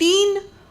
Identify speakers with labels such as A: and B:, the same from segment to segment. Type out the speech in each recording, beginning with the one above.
A: 3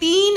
A: 3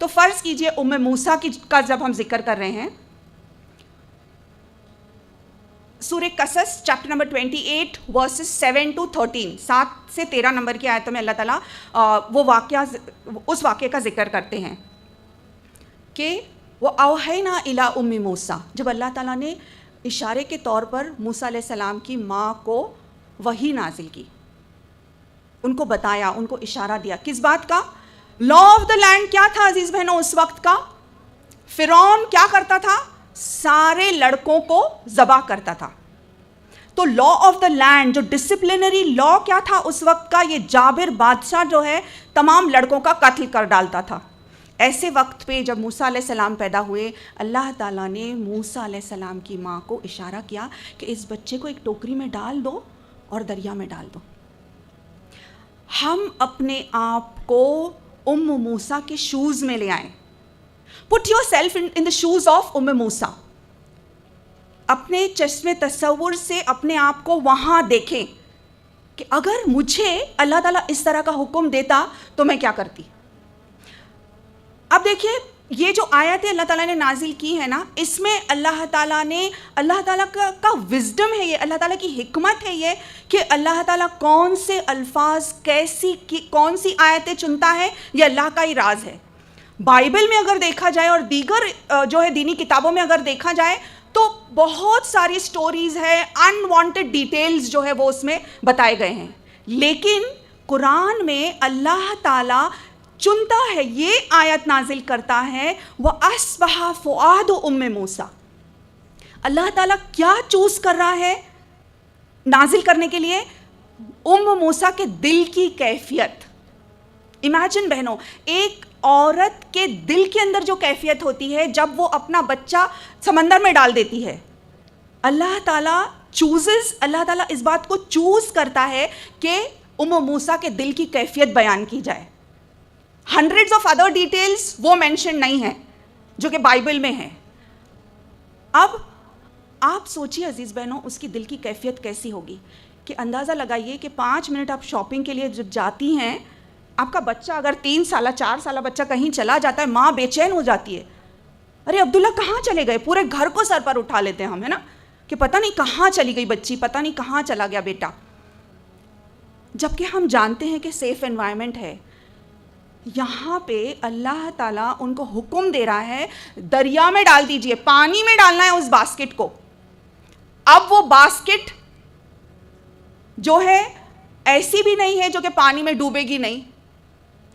A: تو فرض کیجئے موسیٰ کا جب ہم ذکر کر رہے ہیں، سورہ قصص چیپٹر نمبر 28 ورسز 7 to 13، 7 سے 13 نمبر کی آیتوں میں اللہ تعالیٰ اس واقعے کا ذکر کرتے ہیں کہ وہ اوحینا الی ام موسیٰ، جب اللہ تعالیٰ نے اشارے کے طور پر موسیٰ علیہ السلام کی ماں کو وحی نازل کی، ان کو بتایا، ان کو اشارہ دیا، کس بات کا؟ لا آف دا لینڈ کیا تھا عزیز بہنوں اس وقت کا؟ فرعون کیا کرتا تھا؟ سارے لڑکوں کو ذبح کرتا تھا. تو لا آف دا لینڈ، جو ڈسپلنری لا کیا تھا اس وقت کا، یہ جابر بادشاہ جو ہے تمام لڑکوں کا قتل کر ڈالتا تھا. ایسے وقت پہ جب موسیٰ علیہ السلام پیدا ہوئے، اللہ تعالیٰ نے موسیٰ علیہ السلام کی ماں کو اشارہ کیا کہ اس بچے کو ایک ٹوکری میں ڈال دو اور دریا میں ڈال دو. ہم اپنے آپ کو ام موسیٰ کے شوز میں لے آئیں. Put yourself in the shoes of ام موسیٰ. اپنے چشم تصور سے اپنے آپ کو وہاں دیکھیں کہ اگر مجھے اللہ تعالیٰ اس طرح کا حکم دیتا تو میں کیا کرتی. اب دیکھیے یہ جو آیتیں اللہ تعالیٰ نے نازل کی ہے نا، اس میں اللہ تعالیٰ کا وزڈم ہے، یہ اللہ تعالیٰ کی حکمت ہے یہ کہ اللہ تعالیٰ کون سے الفاظ کون سی آیتیں چنتا ہے، یہ اللہ کا ہی راز ہے. بائبل میں اگر دیکھا جائے اور دیگر جو ہے دینی کتابوں میں اگر دیکھا جائے تو بہت ساری سٹوریز ہے، انوانٹیڈ ڈیٹیلز جو ہے وہ اس میں بتائے گئے ہیں، لیکن قرآن میں اللہ تعالیٰ چنتا ہے، یہ آیت نازل کرتا ہے وَأَصْبَحَ فُؤَادُ أُمِّ موسیٰ. اللہ تعالیٰ کیا چوز کر رہا ہے نازل کرنے کے لیے؟ موسیٰ کے دل کی کیفیت. امیجن بہنوں، ایک عورت کے دل کے اندر جو کیفیت ہوتی ہے جب وہ اپنا بچہ سمندر میں ڈال دیتی ہے، اللہ تعالیٰ اس بات کو چوز کرتا ہے کہ موسیٰ کے دل کی کیفیت بیان کی جائے. ہنڈریڈز آف ادر ڈیٹیلز وہ مینشن نہیں ہیں جو کہ بائبل میں ہیں. اب آپ سوچیے عزیز بہنوں اس کی دل کی کیفیت کیسی ہوگی کہ اندازہ لگائیے کہ 5 منٹ آپ شاپنگ کے لیے جب جاتی ہیں، آپ کا بچہ اگر 3 سالہ 4 سالہ بچہ کہیں چلا جاتا ہے، ماں بے چین ہو جاتی ہے. ارے عبداللہ کہاں چلے گئے؟ پورے گھر کو سر پر اٹھا لیتے ہیں ہم، ہے نا، کہ پتہ نہیں کہاں چلی گئی بچی، پتہ نہیں کہاں چلا گیا بیٹا. جبکہ ہم جانتے ہیں کہ سیف انوائرمنٹ ہے. یہاں پہ اللہ تعالیٰ ان کو حکم دے رہا ہے دریا میں ڈال دیجئے، پانی میں ڈالنا ہے اس باسکٹ کو. اب وہ باسکٹ جو ہے ایسی بھی نہیں ہے جو کہ پانی میں ڈوبے گی نہیں،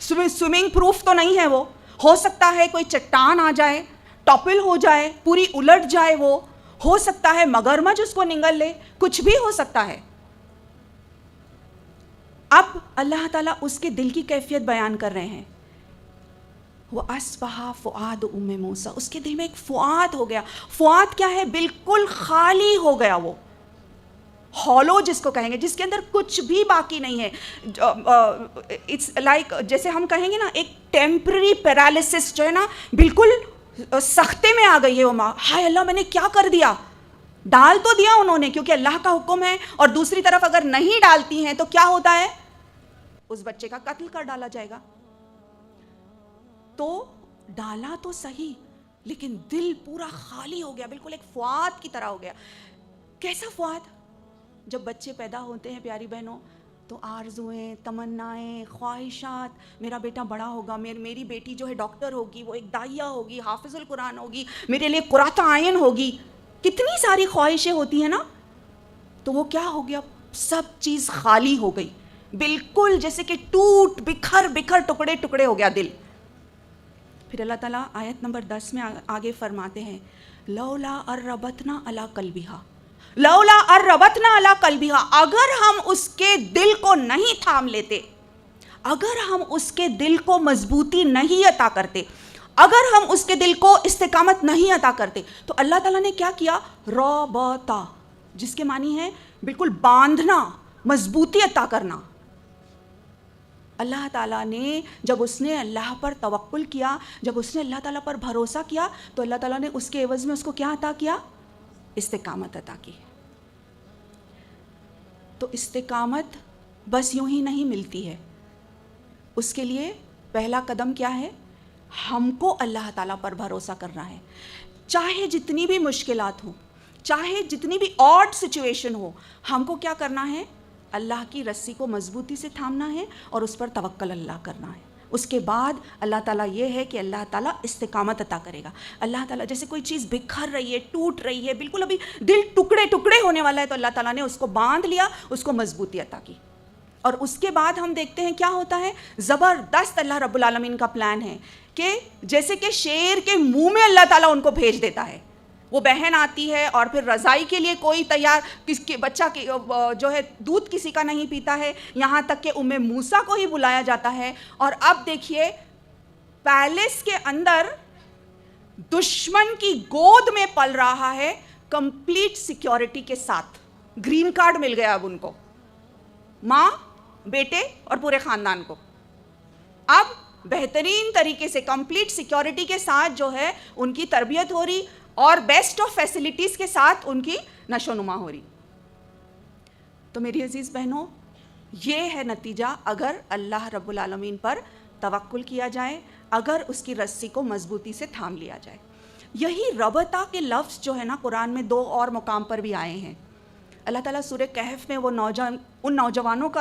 A: سوئمنگ پروف تو نہیں ہے. وہ ہو سکتا ہے کوئی چٹان آ جائے، ٹاپل ہو جائے، پوری الٹ جائے، وہ ہو سکتا ہے مگرمچھ اس کو نگل لے، کچھ بھی ہو سکتا ہے. اب اللہ تعالیٰ اس کے دل کی کیفیت بیان کر رہے ہیں. وَأَصْبَحَ فُؤَادُ أُمِّ موسیٰ، اس کے دل میں ایک فؤاد ہو گیا. فؤاد کیا ہے؟ بالکل خالی ہو گیا، وہ ہالو جس کو کہیں گے، جس کے اندر کچھ بھی باقی نہیں ہے. اٹس لائک جیسے ہم کہیں گے نا ایک ٹیمپرری پیرالیسس جو ہے نا، بالکل سختے میں آ گئی ہے وہ ماں. ہائے اللہ میں نے کیا کر دیا. ڈال تو دیا انہوں نے کیونکہ اللہ کا حکم ہے، اور دوسری طرف اگر نہیں ڈالتی ہیں تو کیا ہوتا ہے؟ اس بچے کا قتل کر ڈالا جائے گا. تو ڈالا تو صحیح، لیکن دل پورا خالی ہو گیا، بالکل ایک فؤاد کی طرح ہو گیا. کیسا فؤاد؟ جب بچے پیدا ہوتے ہیں پیاری بہنوں تو آرزویں، تمنائیں، خواہشات، میرا بیٹا بڑا ہوگا، میری بیٹی جو ہے ڈاکٹر ہوگی، وہ ایک داعیہ ہوگی، حافظ القرآن ہوگی، میرے لیے قرۃ عین ہوگی، کتنی ساری خواہشیں ہوتی ہیں نا. تو وہ کیا ہو گیا؟ سب چیز خالی ہو گئی، بالکل جیسے کہ ٹوٹ بکھر ٹکڑے ٹکڑے ہو گیا دل. پھر اللہ تعالیٰ آیت نمبر 10 میں آگے فرماتے ہیں لولا اربتنا علی قلبہا، لولا اربتنا علی قلبہا، اگر ہم اس کے دل کو نہیں تھام لیتے، اگر ہم اس کے دل کو مضبوطی نہیں عطا کرتے، اگر ہم اس کے دل کو استقامت نہیں عطا کرتے، تو اللہ تعالیٰ نے کیا کیا؟ ربطا، جس کے معنی ہے بالکل باندھنا، مضبوطی عطا کرنا. اللہ تعالیٰ نے جب اس نے اللہ پر توکل کیا، جب اس نے اللہ تعالیٰ پر بھروسہ کیا، تو اللہ تعالیٰ نے اس کے عوض میں اس کو کیا عطا کیا؟ استقامت عطا کی. تو استقامت بس یوں ہی نہیں ملتی ہے. اس کے لیے پہلا قدم کیا ہے؟ ہم کو اللہ تعالیٰ پر بھروسہ کرنا ہے، چاہے جتنی بھی مشکلات ہوں، چاہے جتنی بھی آڈ سچویشن ہو، ہم کو کیا کرنا ہے؟ اللہ کی رسی کو مضبوطی سے تھامنا ہے اور اس پر توکل اللہ کرنا ہے۔ اس کے بعد اللہ تعالیٰ یہ ہے کہ اللہ تعالیٰ استقامت عطا کرے گا۔ اللہ تعالیٰ جیسے کوئی چیز بکھر رہی ہے، ٹوٹ رہی ہے، بالکل ابھی دل ٹکڑے ٹکڑے ہونے والا ہے، تو اللہ تعالیٰ نے اس کو باندھ لیا، اس کو مضبوطی عطا کی۔ اور اس کے بعد ہم دیکھتے ہیں کیا ہوتا ہے، زبردست اللہ رب العالمین کا پلان ہے کہ جیسے کہ شیر کے منہ میں اللہ تعالیٰ ان کو بھیج دیتا ہے۔ وہ بہن آتی ہے اور پھر رضائی کے لیے کوئی تیار، کس کے بچہ جو ہے دودھ کسی کا نہیں پیتا ہے، یہاں تک کہ ام موسیٰ کو ہی بلایا جاتا ہے۔ اور اب دیکھیے پیلس کے اندر دشمن کی گود میں پل رہا ہے، کمپلیٹ سیکیورٹی کے ساتھ، گرین کارڈ مل گیا اب ان کو، ماں، بیٹے اور پورے خاندان کو۔ اب بہترین طریقے سے کمپلیٹ سیکیورٹی کے ساتھ جو ہے ان کی تربیت ہو رہی اور بیسٹ آف فیسلٹیز کے ساتھ ان کی نشو و نما ہو رہی۔ تو میری عزیز بہنوں، یہ ہے نتیجہ اگر اللہ رب العالمین پر توکل کیا جائے، اگر اس کی رسی کو مضبوطی سے تھام لیا جائے۔ یہی ربطہ کے لفظ جو ہے نا قرآن میں 2 اور مقام پر بھی آئے ہیں۔ اللہ تعالیٰ سورہ کہف میں وہ ان نوجوانوں کا